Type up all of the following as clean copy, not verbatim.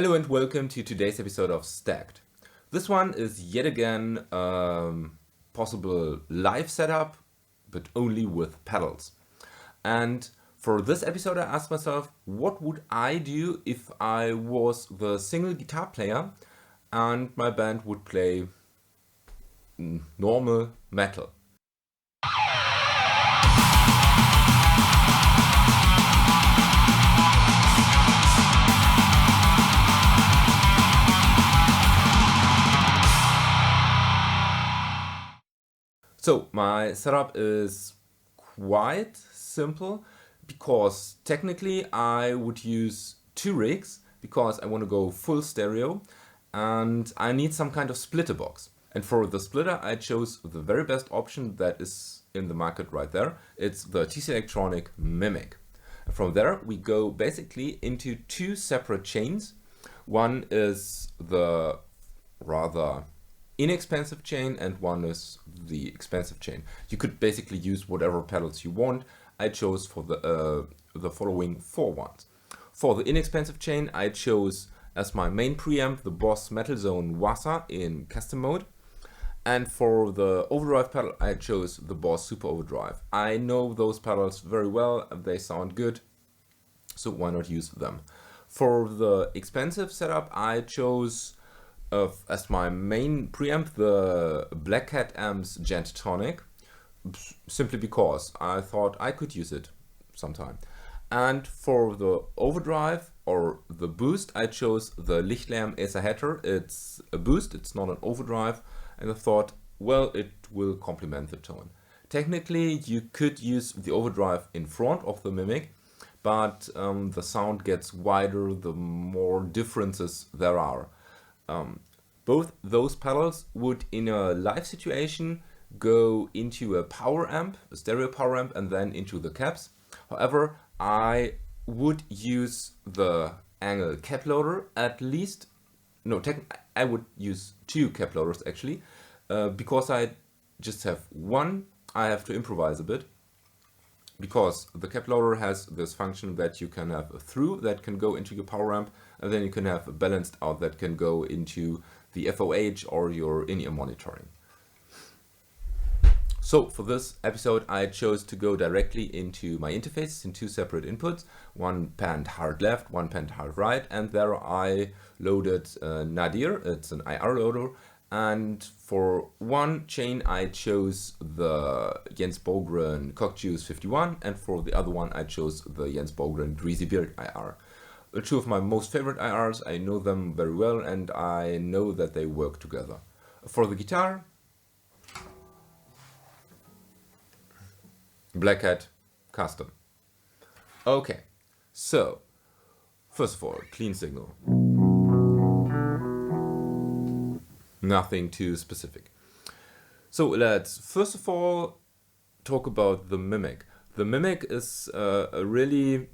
Hello and welcome to today's episode of Stacked. This one is yet again possible live setup, but only with pedals. And for this episode I asked myself, what would I do if I was the single guitar player and my band would play normal metal? So my setup is quite simple because technically I would use two rigs because I want to go full stereo and I need some kind of splitter box. And for the splitter I chose the very best option that is in the market right there. It's the TC Electronic Mimic. And from there we go basically into two separate chains. One is the rather inexpensive chain and one is the expensive chain. You could basically use whatever pedals you want. I chose for the following four ones. For the inexpensive chain I chose as my main preamp the Boss Metal Zone Wassa in custom mode, and for the overdrive pedal I chose the Boss Super Overdrive. I know those pedals very well, they sound good, so why not use them. For the expensive setup I chose as my main preamp the Black Cat Amps Gent Tonic, simply because I thought I could use it sometime. And for the overdrive or the boost I chose the Lichtlärm Hatter. It's a boost, it's not an overdrive, and I thought, well, it will complement the tone. Technically you could use the overdrive in front of the Mimic, but the sound gets wider the more differences there are. Both those pedals would in a live situation go into a power amp, a stereo power amp, and then into the caps. However, I would use the Angle cap loader at least, I would use two cap loaders actually, because I just have one, I have to improvise a bit. Because the cap loader has this function that you can have a through that can go into your power amp, and then you can have a balanced out that can go into the FOH or your in-ear monitoring. So for this episode I chose to go directly into my interfaces in two separate inputs, one panned hard left, one panned hard right, and there I loaded Nadir, it's an IR loader. And for one chain I chose the Jens Bogren Cockjuice 51, and for the other one I chose the Jens Bogren Greasy Beard IR. Two of my most favorite IRs, I know them very well and I know that they work together. For the guitar, Black Hat Custom. Okay, so first of all, clean signal. Nothing too specific. So let's first of all talk about the Mimic. The Mimic is a really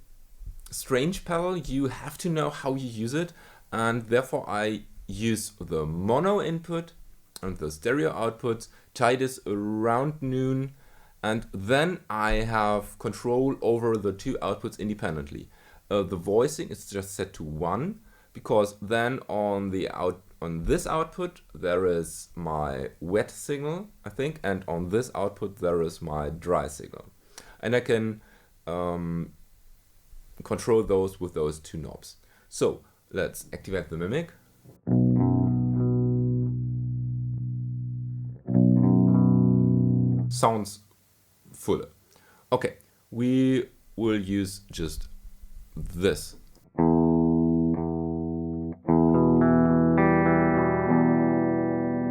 strange pedal. You have to know how you use it, and therefore I use the mono input and the stereo outputs, tie this around noon, and then I have control over the two outputs independently. The voicing is just set to 1, because then on this output there is my wet signal, I think, and on this output there is my dry signal. And I can control those with those two knobs. So let's activate the Mimic. Sounds fuller. Okay, we will use just this.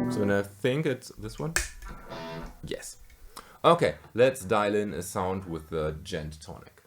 So and I think it's this one. Yes. Okay, let's dial in a sound with the Gent Tonic.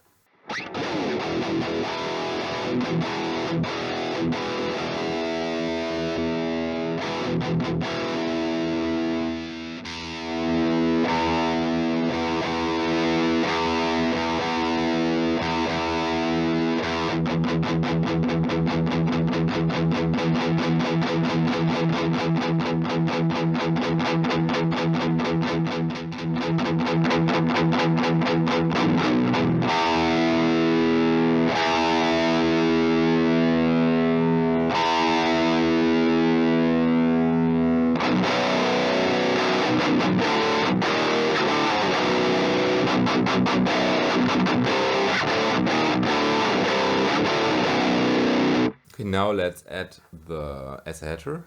Okay, now let's add the as header.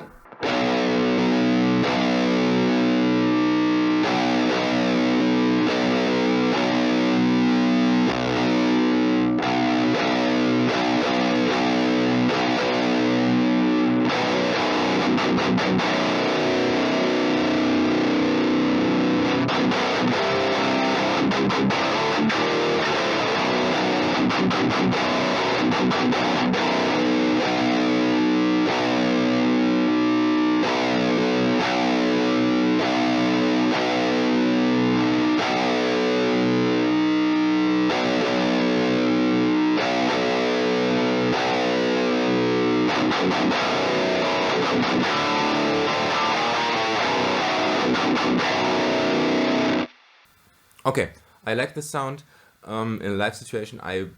Okay, I like the sound. In a live situation I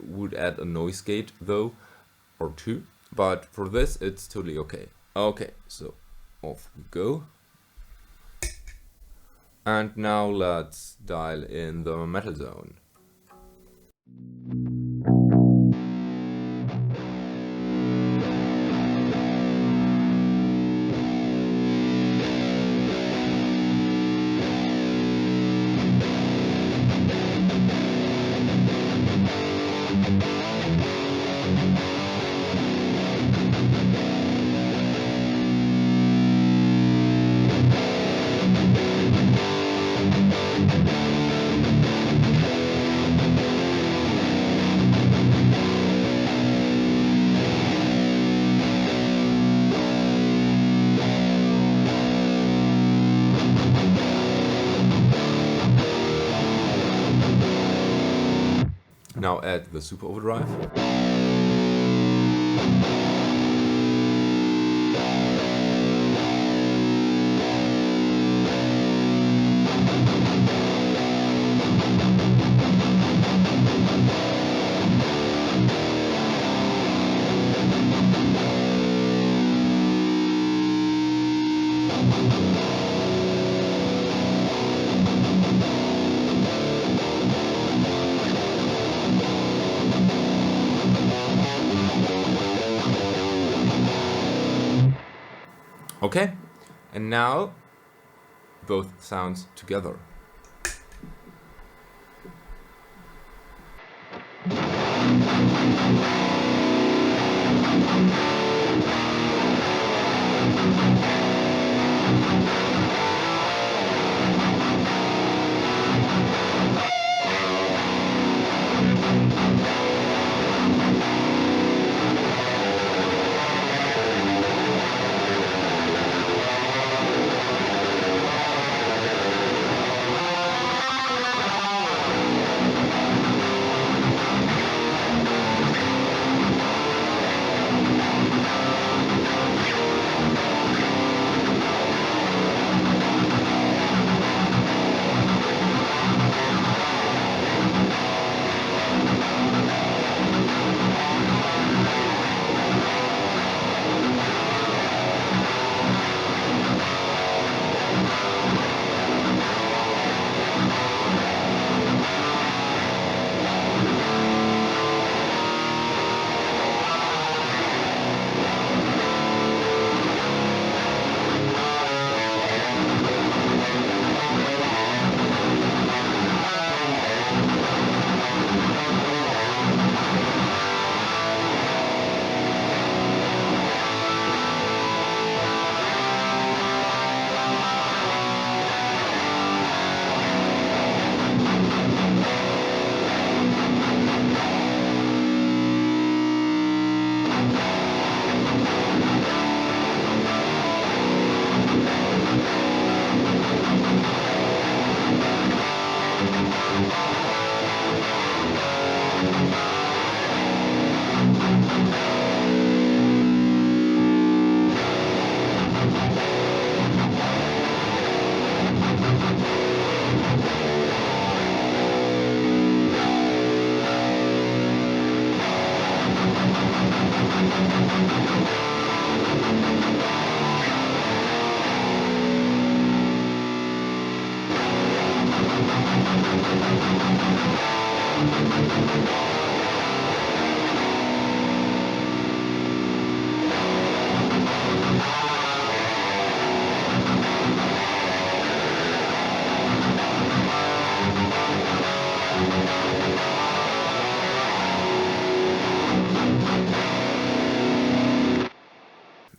would add a noise gate though, or two, but for this it's totally okay. Okay, so off we go. And now let's dial in the metal zone. Now add the super overdrive. Okay, and now both sounds together.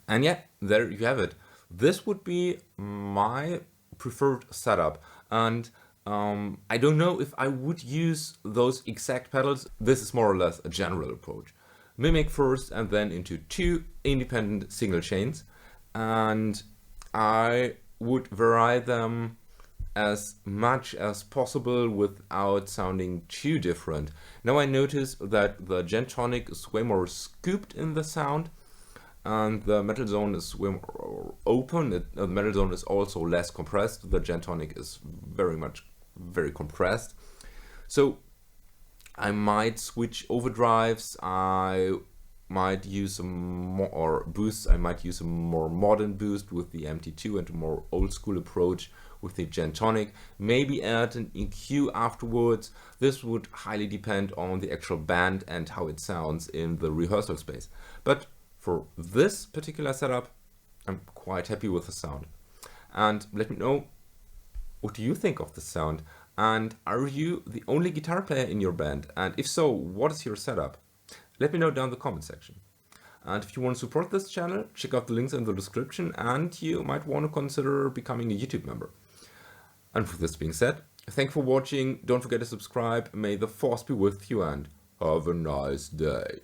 And yeah, there you have it. This would be my preferred setup. And I don't know if I would use those exact pedals. This is more or less a general approach. Mimic first and then into two independent single chains. And I would vary them as much as possible without sounding too different. Now I notice that the Gent Tonic is way more scooped in the sound, and the metal zone is way more open. The metal zone is also less compressed. The Gent Tonic is very compressed. So I might switch overdrives. I might use more boosts. I might use a more modern boost with the MT2 and a more old school approach with the Gent Tonic. Maybe add an EQ afterwards. This would highly depend on the actual band and how it sounds in the rehearsal space. But for this particular setup, I'm quite happy with the sound. And let me know, what do you think of the sound? And are you the only guitar player in your band? And if so, what is your setup? Let me know down in the comment section. And if you want to support this channel, check out the links in the description, and you might want to consider becoming a YouTube member. And with this being said, thank you for watching. Don't forget to subscribe. May the force be with you, and have a nice day.